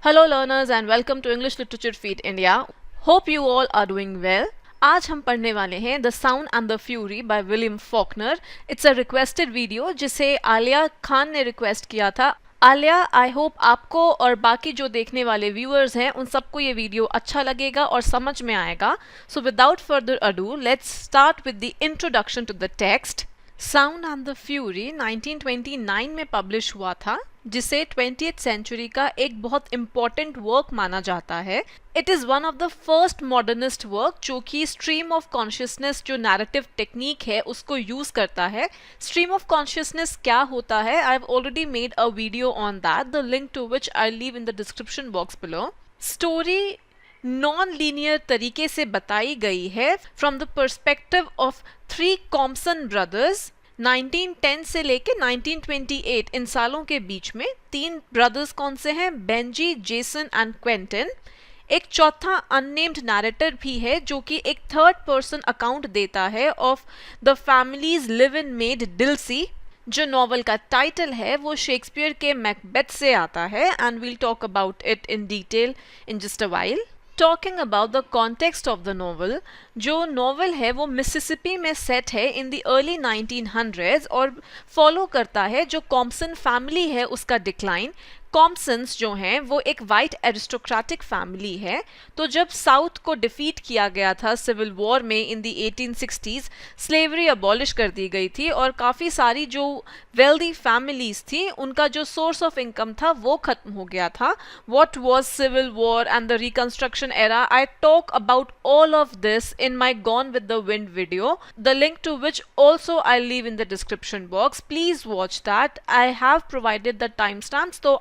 Hello learners and welcome to English Literature Feed India. Hope you all are doing well. आज हम पढ़ने वाले हैं the sound and the fury by William Faulkner. It's a requested video जिसे आलिया खान ने request किया था. Alia, I hope आपको और बाकी जो देखने वाले व्यूअर्स हैं उन सबको ये वीडियो अच्छा लगेगा और समझ में आएगा. So without further ado let's start with the introduction to the text. Sound and the fury 1929 में पब्लिश हुआ था, जिसे 20th सेंचुरी का एक बहुत इम्पॉर्टेंट वर्क माना जाता है. It is one of the first modernist work जो कि स्ट्रीम ऑफ कॉन्शियसनेस जो नैरेटिव टेक्निक है उसको यूज करता है. स्ट्रीम ऑफ कॉन्शियसनेस क्या होता है? I have already made a video on that, the link to which I leave in the description box below. Story non linear तरीके से बताई गई है from the perspective of 3 Compson brothers. 1910 से लेके 1928 इन सालों के बीच में 3 ब्रदर्स कौन से हैं? Benji, Jason and Quentin. एक चौथा अननेम्ड नैरेटर भी है जो कि एक थर्ड पर्सन अकाउंट देता है of the families live in maid Dilsey. जो नॉवल का टाइटल है वो शेक्सपियर के मैकबेथ से आता है and we'll talk about it in detail in just a while. Talking about the context of the novel, जो नॉवल है वो मिसिसिपी में सेट है इन द अर्ली 1900s और फॉलो करता है जो कॉम्पसन फैमिली है उसका डिक्लाइन. कॉम्पसन्स जो हैं वो एक वाइट एरिस्टोक्रेटिक फैमिली है. तो जब साउथ को डिफीट किया गया था सिविल वॉर में in the 1860s, slavery abolish कर दी गई थी और काफ़ी सारी जो वेल्दी फैमिलीज थी उनका जो सोर्स ऑफ इनकम था वो खत्म हो गया था. What was civil war and the reconstruction era, I talk about all of this in my Gone with the Wind video, the link to which also I'll leave in the description box. Please watch that. I have provided the timestamps, तो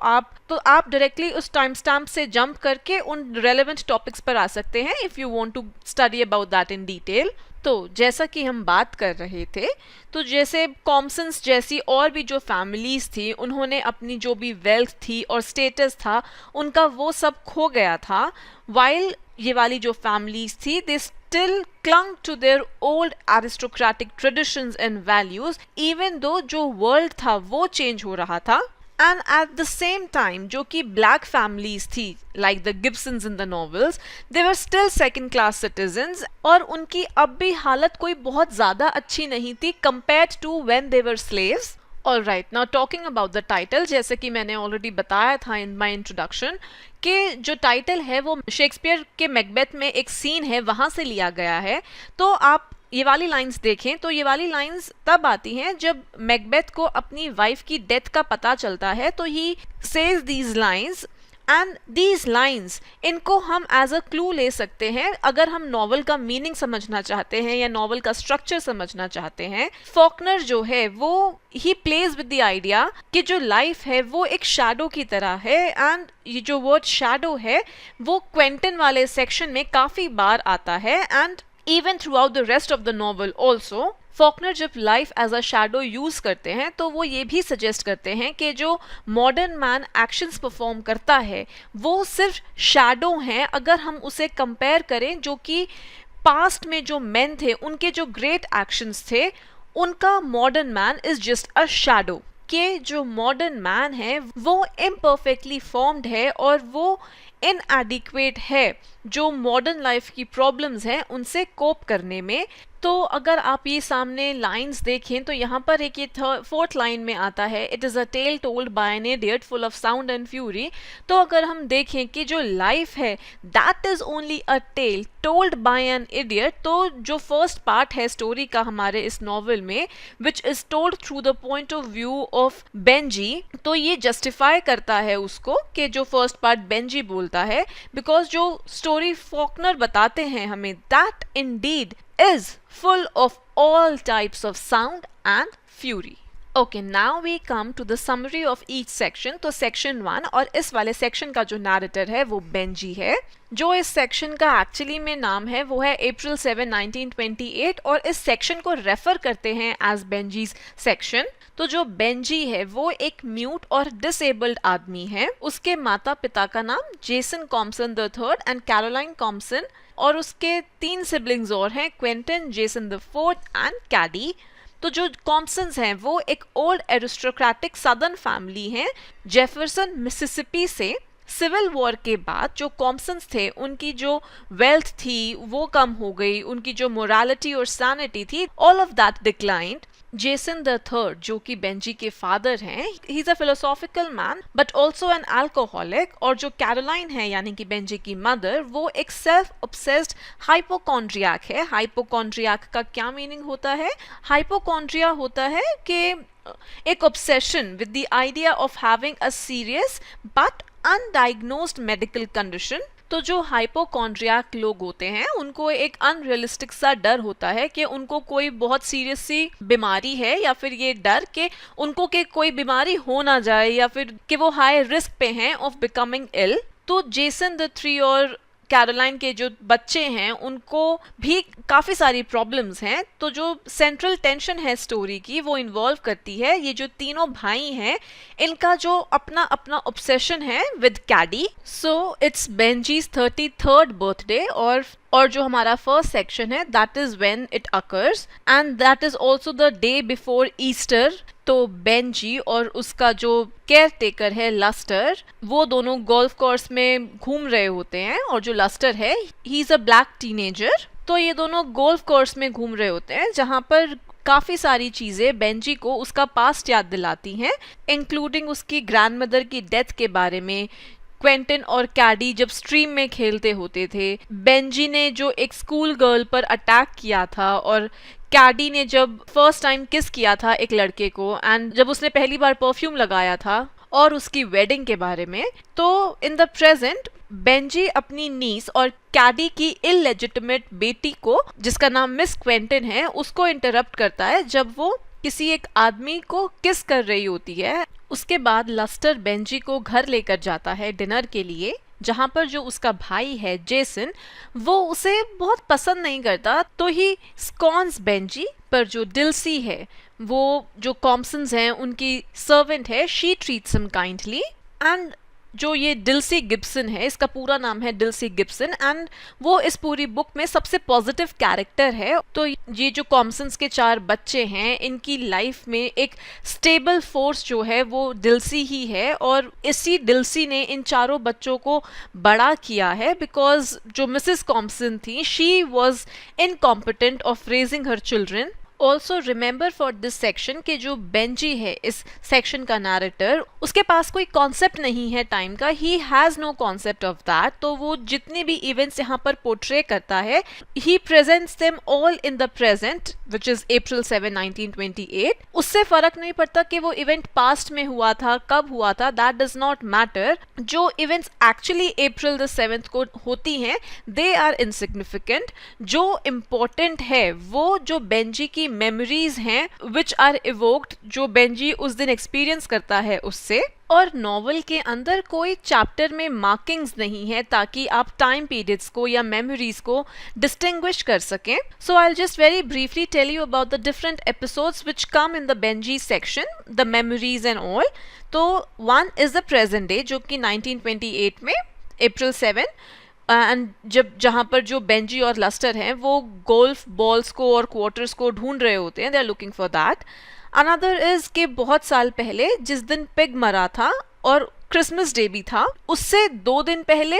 आप directly उस time stamp से jump करके उन relevant topics पर आ सकते हैं if you want to study about that in detail. तो जैसा कि हम बात कर रहे थे, तो जैसे कॉम्पसन्स जैसी और भी जो फैमिलीज थी उन्होंने अपनी जो भी वेल्थ थी और स्टेटस था उनका वो सब खो गया था. वाइल ये वाली जो फैमिलीज थी दे still clung to their old aristocratic traditions and values, even though जो वर्ल्ड था वो चेंज हो रहा था. And at the same time जो कि ब्लैक फैमिलीज थी like the Gibsons in the novels, they were still second class citizens और उनकी अब भी हालत कोई बहुत ज़्यादा अच्छी नहीं थी compared to when they were slaves. All right, now talking about the title, जैसे कि मैंने ऑलरेडी बताया था इन माई इंट्रोडक्शन कि जो टाइटल है वो शेक्सपियर के मैकबेथ में एक सीन है वहाँ से लिया गया है. तो आप ये वाली लाइंस देखें तो ये वाली लाइंस तब आती हैं जब मैकबेथ को अपनी वाइफ की डेथ का पता चलता है. तो he says these lines and these lines, इनको हम एज अ क्लू ले सकते हैं अगर हम नॉवल का मीनिंग समझना चाहते हैं या नॉवल का स्ट्रक्चर समझना चाहते हैं. फॉकनर जो है वो he plays with the idea कि जो लाइफ है वो एक शैडो की तरह है. एंड ये जो वर्ड शैडो है वो क्वेंटिन वाले सेक्शन में काफ़ी बार आता है and even throughout the rest of the novel also. Faulkner जब life as a shadow use करते हैं तो वो ये भी सजेस्ट करते हैं कि जो मॉडर्न मैन एक्शंस परफॉर्म करता है वो सिर्फ शैडो हैं अगर हम उसे कंपेयर करें जो कि पास्ट में जो मेन थे उनके जो ग्रेट एक्शंस थे उनका modern man is just a shadow. कि जो मॉडर्न मैन है वो इम्परफेक्टली फॉर्म्ड है और वो इनएडिक्वेट है जो मॉडर्न लाइफ की प्रॉब्लम्स हैं उनसे कोप करने में. तो अगर आप ये सामने लाइंस देखें तो यहाँ पर एक ये 4th लाइन में आता है, it is a tale told by an idiot full of sound and fury. तो अगर हम देखें कि जो लाइफ है that is only a tale told by an idiot, तो जो फर्स्ट पार्ट है स्टोरी का हमारे इस नॉवल में which is told through the point of view of Benji, तो ये जस्टिफाई करता है उसको कि जो फर्स्ट पार्ट बेंजी बोलता है, बिकॉज जो स्टोरी फॉकनर बताते हैं हमें that Indeed is full of all types of sound and fury. Okay, now we come to the summary of each section. तो section 1 और इस वाले section का जो narrator है वो बेंजी है. जो इस section का actually में नाम है वो है April 7, 1928 और इस section को refer करते हैं as बेंजीज section. तो जो बेंजी है वो एक म्यूट और डिसेबल्ड आदमी है. उसके माता पिता का नाम Jason Compson III and Caroline Compson और उसके 3 सिबलिंग्स और हैं, क्वेंटिन, जेसन IV एंड कैडी. तो जो कॉम्पसन्स हैं वो एक ओल्ड एरिस्टोक्रेटिक सदर्न फैमिली हैं जेफरसन मिसिसिपी से. सिविल वॉर के बाद जो कॉम्पसन्स थे उनकी जो वेल्थ थी वो कम हो गई, उनकी जो मोरालिटी और सैनिटी थी, all of that declined. Jason the third जो कि बेंजी के फादर हैं, he is a philosophical man but also an alcoholic, और जो कैरोलाइन है यानी कि बेंजी की मदर, वो एक सेल्फ ऑब्सेस्ड हाइपोकॉन्ड्रियाक है। हाइपोकॉन्ड्रियाक का क्या मीनिंग होता है? हाइपोकॉन्ड्रिया होता है कि एक obsession with the idea of having a serious but undiagnosed medical condition. तो जो हाइपोकॉन्ड्रियाक लोग होते हैं उनको एक अनरियलिस्टिक सा डर होता है कि उनको कोई बहुत सीरियस सी बीमारी है, या फिर ये डर कि उनको के कोई बीमारी हो ना जाए, या फिर कि वो हाई रिस्क पे हैं ऑफ बिकमिंग इल। तो जेसन द थ्री और कैरोलाइन के जो बच्चे हैं उनको भी काफ़ी सारी प्रॉब्लम्स हैं। तो जो सेंट्रल टेंशन है स्टोरी की वो इन्वॉल्व करती है ये जो तीनों भाई हैं, इनका जो अपना अपना ऑब्सेशन है with Caddy. So it's Benjy's 33rd birthday, और जो हमारा फर्स्ट सेक्शन है that is when it occurs and that is also the day before Easter. तो बेंजी और उसका जो केयर टेकर है लस्टर, वो दोनों गोल्फ कोर्स में घूम रहे होते हैं, और जो लस्टर है he is a black teenager. तो ये दोनों गोल्फ कोर्स में घूम रहे होते हैं जहाँ पर काफ़ी सारी चीज़ें बेंजी को उसका पास्ट याद दिलाती हैं, इंक्लूडिंग उसकी ग्रैंडमदर की डेथ के बारे में। क्वेंटिन और कैडी जब स्ट्रीम में खेलते होते थे, बेंजी ने जो एक स्कूल गर्ल पर अटैक किया था, और कैडी ने जब फर्स्ट टाइम किस किया था एक लड़के को, एंड जब उसने पहली बार परफ्यूम लगाया था, और उसकी वेडिंग के बारे में। तो इन द प्रेजेंट बेंजी अपनी नीस और कैडी की इललेजिटिमेट बेटी को, जिसका नाम मिस क्वेंटिन है, उसको इंटरप्ट करता है जब वो किसी एक आदमी को किस कर रही होती है। उसके बाद लस्टर बेंजी को घर लेकर जाता है डिनर के लिए, जहाँ पर जो उसका भाई है जेसन, वो उसे बहुत पसंद नहीं करता, तो ही स्कॉन्स बेंजी। पर जो डिल्सी है, वो जो कॉम्पसन्स हैं उनकी सर्वेंट है, she treats him kindly. And जो ये डिल्सी गिब्सन है, इसका पूरा नाम है डिल्सी गिब्सन, एंड वो इस पूरी बुक में सबसे पॉजिटिव कैरेक्टर है। तो ये जो कॉम्पसन्स के 4 बच्चे हैं, इनकी लाइफ में एक स्टेबल फोर्स जो है वो डिल्सी ही है, और इसी डिल्सी ने इन 4 बच्चों को बड़ा किया है, बिकॉज जो मिसेस कॉम्पसन थी, she was incompetent of raising her children. Also remember for this section कि जो बेंजी है इस सेक्शन का नैरेटर, उसके पास कोई कॉन्सेप्ट नहीं है टाइम का, he has no concept of that. तो वो जितने भी इवेंट्स यहाँ पर पोर्ट्रे करता है, he presents them all in the present which is April 7, 1928। उससे फर्क नहीं पड़ता कि वो इवेंट पास्ट में हुआ था, कब हुआ था, दैट डज नॉट मैटर। जो events actually April the 7th को होती हैं, दे आर इनसिग्निफिकेंट। जो इम्पोर्टेंट है वो जो बेंजी की मेमोरीज हैं विच आर इवोक्ड, जो बेंजी उस दिन एक्सपीरियंस करता है उससे। और नॉवल के अंदर कोई चैप्टर में मार्किंग्स नहीं है ताकि आप टाइम पीरियड्स को या मेमोरीज को डिस्टिंग्विश कर सकें। So I will just very briefly tell you about the different episodes which come in the Benjy section, the memories and all. तो one is the present day, जो कि 1928 में April 7, and जहाँ पर जो बेंजी और लस्टर हैं वो गोल्फ बॉल्स को और क्वार्टर्स को ढूंढ रहे होते हैं, they are looking for that. Another is के बहुत साल पहले जिस दिन पिग मरा था और क्रिसमस डे भी था, उससे 2 दिन पहले,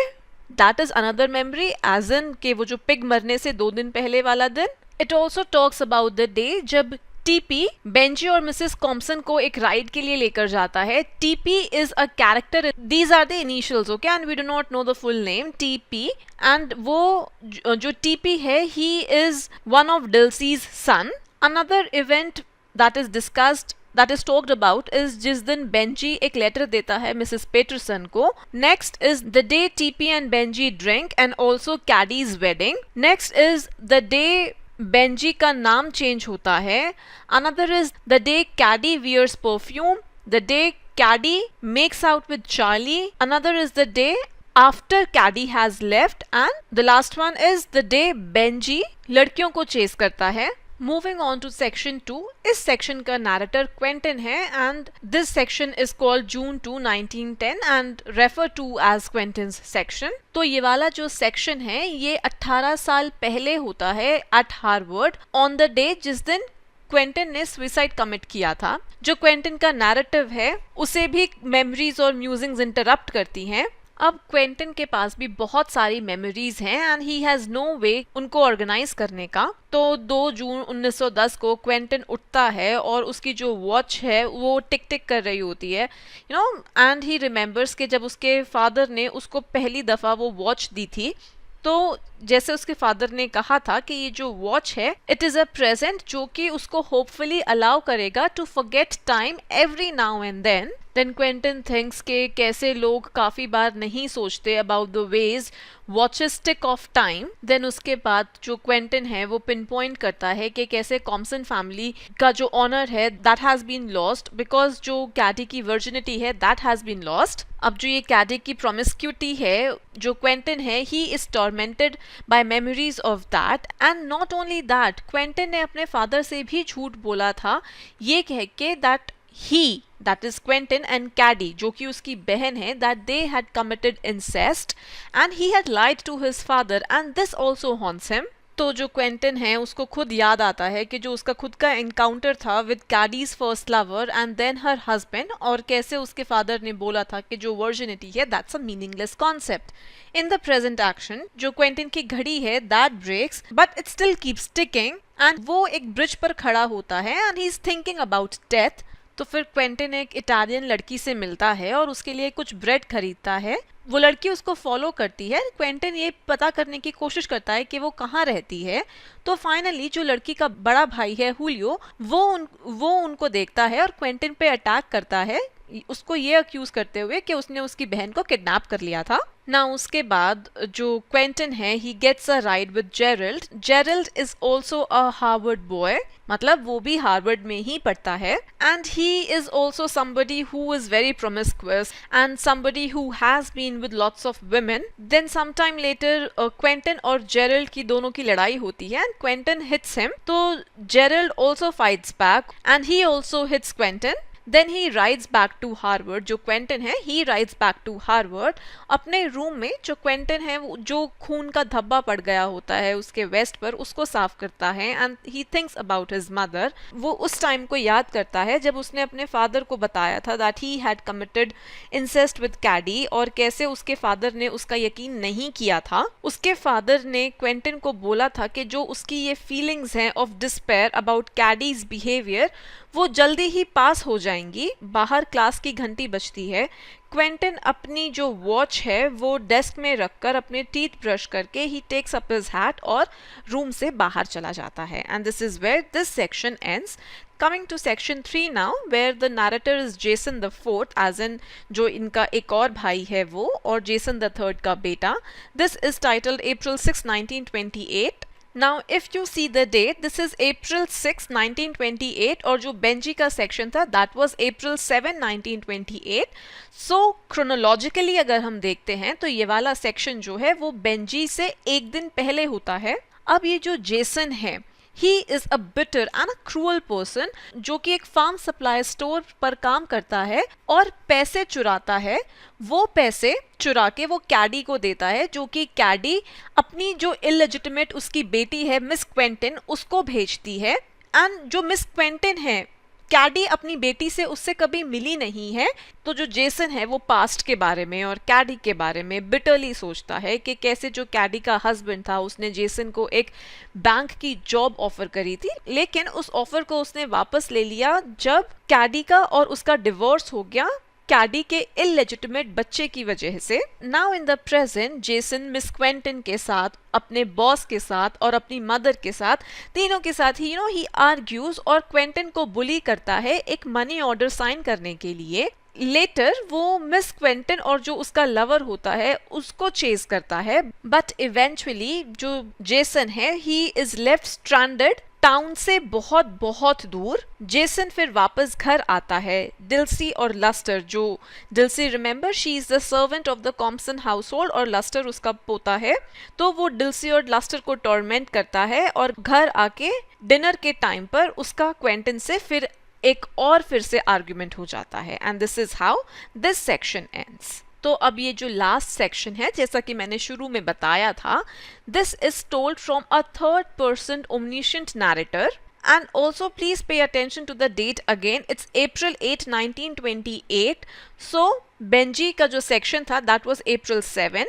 that is another memory, as in के वो जो पिग मरने से 2 दिन पहले वाला दिन। It also talks about the day जब टीपी बेंजी और मिसेस कॉम्पसन को एक राइड के लिए लेकर जाता है। TP is a character, these are the initials, okay, and we do not know the full name, TP. And वो जो टीपी है, he is one of Dilsey's son. Another event that is discussed, that is talked about is जिस दिन Benji एक letter देता है Mrs Patterson को। Next is the day TP and Benjy drink and also Caddy's wedding. Next is the day Benjy का नाम change होता है। Another is the day Caddy wears perfume, the day Caddy makes out with Charlie. Another is the day after Caddy has left, and the last one is the day Benjy लड़कियों को chess करता है। Moving on to section 2, इस section का narrator Quentin है, and this section is called June 2, 1910 and refer to as Quentin's section. तो ये वाला जो सेक्शन है ये 18 साल पहले होता है eight Harvard, on the day जिस दिन क्वेंटिन ने सुसाइड कमिट किया था। जो क्वेंटिन का नैरेटिव है उसे भी मेमोरीज और म्यूजिंग्स इंटरप्ट करती हैं। अब क्वेंटन के पास भी बहुत सारी मेमोरीज हैं एंड ही हैज नो वे उनको ऑर्गेनाइज करने का। तो 2 जून 1910 को क्वेंटन उठता है और उसकी जो वॉच है वो टिक टिक कर रही होती है, you know, and he remembers कि जब उसके फादर ने उसको पहली दफ़ा वो वॉच दी थी, तो जैसे उसके फादर ने कहा था कि ये जो वॉच है इट इज़ अ प्रेजेंट जो कि उसको होपफुली अलाउ करेगा to forget time every now and then Quentin thinks के कैसे लोग काफ़ी बार नहीं सोचते about the ways watches tick of time. Then उसके बाद जो क्वेंटन है वो पिन पॉइंट करता है कि कैसे कॉम्सन फैमिली का जो ऑनर है that has been lost because जो कैडी की वर्जिनिटी है दैट हैज़ बीन लॉस्ट। अब जो ये कैडी की प्रोमिस्क्यूटी है, जो क्वेंटन है he is tormented by memories of that and not only that, Quentin ने अपने फादर से भी झूठ बोला था ये कह के that he, that is Quentin and Caddy जो कि उसकी बहन है, that they had committed incest and he had lied to his father and this also haunts him। तो जो क्वेंटन है उसको खुद याद आता है कि जो उसका खुद का एनकाउंटर था with Caddy's first lover and then her husband, और कैसे उसके फादर ने बोला था कि जो वर्जिनिटी है that's a meaningless concept. In the present action जो क्वेंटन की घड़ी है that breaks but it still keeps ticking and वो एक ब्रिज पर खड़ा होता है and he is thinking about death. तो फिर क्वेंटन एक इटालियन लड़की से मिलता है और उसके लिए कुछ ब्रेड खरीदता है। वो लड़की उसको फॉलो करती है। क्वेंटन ये पता करने की कोशिश करता है कि वो कहाँ रहती है। तो फाइनली जो लड़की का बड़ा भाई है हुलियो वो उनको देखता है और क्वेंटन पे अटैक करता है, उसको ये अक्यूज करते हुए कि उसने उसकी बहन को किडनैप कर लिया था ना। उसके बाद जो क्वेंटन है he gets a ride with Gerald. Gerald is also a Harvard boy, मतलब वो भी हार्वर्ड में ही पढ़ता है and he is also somebody who is very promiscuous and somebody who has been with lots of women। Then sometime later Quentin और Gerald की दोनों की लड़ाई होती है एंड क्वेंटन hits him, तो Gerald also fights back and he also hits Quentin. Then he rides back to Harvard, जो Quentin है he rides back to Harvard। अपने रूम में जो क्वेंटन है जो खून का धब्बा पड़ गया होता है उसके वेस्ट पर उसको साफ करता है and he thinks about his mother। वो उस टाइम को याद करता है जब उसने अपने फादर को बताया था that he had committed incest with Caddy और कैसे उसके फादर ने उसका यकीन नहीं किया था। उसके फादर ने क्वेंटन को बोला था कि जो उसकी ये फीलिंग्स हैं of despair about Caddy's behaviour वो जल्दी ही पास हो जाएंगी। बाहर क्लास की घंटी बजती है। क्वेंटन अपनी जो वॉच है वो डेस्क में रखकर अपने टीथ ब्रश करके he takes up his hat और रूम से बाहर चला जाता है and this is where this section ends. Coming to section 3 now, where the narrator is Jason the fourth, as in जो इनका एक और भाई है वो, और Jason the third का बेटा। This is titled April 6, 1928। Now if you see the date, this is April 6, 1928 और जो बेंजी का सेक्शन था that was April 7, 1928। So chronologically अगर हम देखते हैं तो ये वाला सेक्शन जो है वो बेंजी से एक दिन पहले होता है। अब ये जो जेसन है He is a bitter and a cruel person जो कि एक फार्म सप्लाई स्टोर पर काम करता है और पैसे चुराता है। वो पैसे चुरा के वो कैडी को देता है जो कि कैडी अपनी जो इलेजिटिमेट उसकी बेटी है मिस क्वेंटन उसको भेजती है एंड जो मिस क्वेंटन है कैडी अपनी बेटी से उससे कभी मिली नहीं है। तो जो जेसन है वो पास्ट के बारे में और कैडी के बारे में बिटरली सोचता है कि कैसे जो कैडी का हस्बैंड था उसने जेसन को एक बैंक की जॉब ऑफर करी थी, लेकिन उस ऑफर को उसने वापस ले लिया जब कैडी का और उसका डिवोर्स हो गया कैडी के इलेजिटिमेट बच्चे की वजह से। Now in the present Jason miss Quentin के साथ, अपने बॉस के साथ और अपनी मदर के साथ, तीनों के साथ ही ही आर्ग्यूज और क्वेंटन को बुली करता है एक मनी ऑर्डर साइन करने के लिए। लेटर वो मिस क्वेंटन और जो उसका लवर होता है उसको चेज करता है बट इवेंचुअली जो जेसन है he is left stranded town से बहुत बहुत दूर। जेसन फिर वापस घर आता है। डिल्सी और लस्टर, जो Dilsey remember she is the servant of the Compson household और लस्टर उसका पोता है, तो वो डिल्सी और लस्टर को टॉर्मेंट करता है और घर आके डिनर के टाइम पर उसका क्वेंटन से फिर से आर्ग्यूमेंट हो जाता है and this is how this section ends. तो अब ये जो लास्ट सेक्शन है जैसा कि मैंने शुरू में बताया था, this is told from a third person omniscient narrator and also please pay attention to the date again, it's April 8, 1928। So Benjy का जो सेक्शन था दैट वाज अप्रैल 7,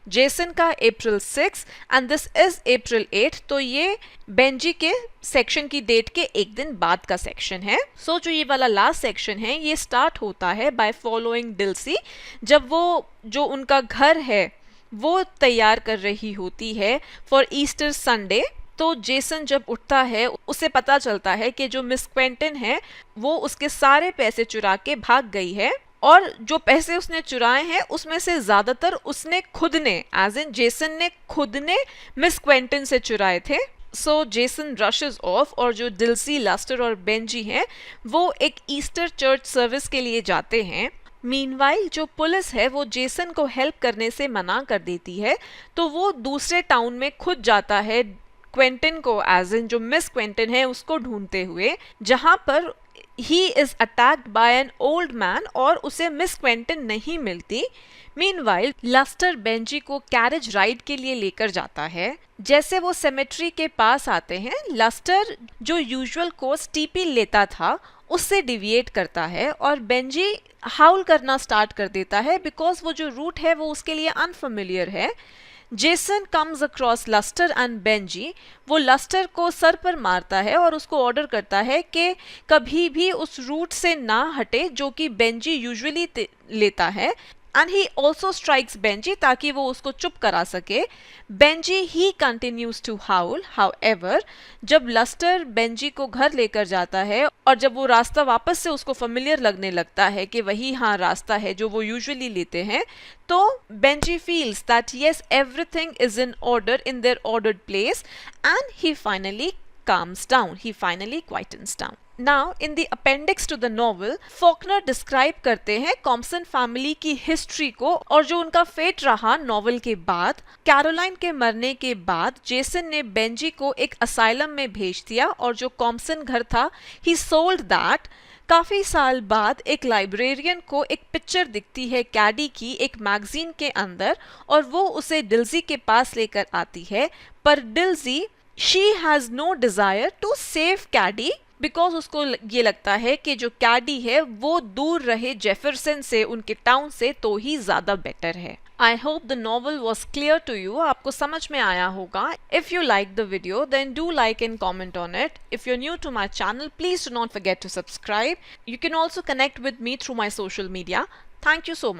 जेसन का अप्रैल 6 एंड दिस इज अप्रैल 8। तो ये बेंजी के section की date के एक दिन बाद का सेक्शन है। सो जो ये वाला लास्ट सेक्शन है ये स्टार्ट होता है बाय फॉलोइंग डिल्सी, जब वो जो उनका घर है वो तैयार कर रही होती है फॉर ईस्टर संडे। तो जेसन जब उठता है उसे पता चलता है कि जो मिस क्वेंटिन है वो उसके सारे पैसे चुरा के भाग गई है, और जो पैसे उसने चुराए हैं उसमें से ज्यादातर उसने खुद ने एज इन जेसन ने खुद ने मिस क्वेंटिन से चुराए थे। सो जेसन रशेस ऑफ और जो डिल्सी, लस्टर और बेंजी हैं वो एक ईस्टर चर्च सर्विस के लिए जाते हैं। मीनवाइल जो पुलिस है वो जेसन को हेल्प करने से मना कर देती है, तो वो दूसरे टाउन में खुद जाता है क्वेंटिन को एज इन जो मिस क्वेंटिन है उसको ढूंढते हुए, जहां पर he is attacked by an old man और उसे मिस क्वेंटिन नहीं मिलती। मीनवाइल लस्टर बेंजी को कैरेज राइड के लिए लेकर जाता है। जैसे वो सेमेट्री के पास आते हैं, लस्टर जो यूजुअल कोर्स टीपी लेता था उससे डिविएट करता है और बेंजी हाउल करना स्टार्ट कर देता है बिकॉज वो जो रूट है वो उसके लिए अनफेमिलियर है। Jason comes across Luster and Benjy, वो लस्टर को सर पर मारता है और उसको ऑर्डर करता है कि कभी भी उस रूट से ना हटे जो कि बेंजी यूजुअली लेता है, and he also strikes Benjy ताकि वो उसको चुप करा सके। Benjy he continues to howl. However जब लस्टर बेंजी को घर लेकर जाता है और जब वो रास्ता वापस से उसको फेमिलियर लगने लगता है कि वही हाँ रास्ता है जो वो यूजुअली लेते हैं, तो Benji feels that yes everything is in order in their ordered place and he finally calms down, he finally quietens down. Now, in the appendix to the novel, Faulkner describe करते हैं Compson family की history को और जो उनका fate रहा novel के बाद। कैरोलाइन के मरने के बाद जेसन ने बेंजी को एक असाइलम में भेज दिया और जो कॉम्पसन घर था ही सोल्ड दैट। काफी साल बाद एक लाइब्रेरियन को एक पिक्चर दिखती है कैडी की एक मैगजीन के अंदर और वो उसे डिल्जी के पास लेकर आती है, पर Dilsey she has no desire to save Caddy because उसको ये लगता है कि जो कैडी है वो दूर रहे जेफरसन से, उनके टाउन से, तो ही ज्यादा बेटर है। I hope the novel was clear to you, आपको समझ में आया होगा। If you like the video then do like and comment on it. If you are new to my channel please do not forget to subscribe. You can also connect with me through my social media. Thank you so much.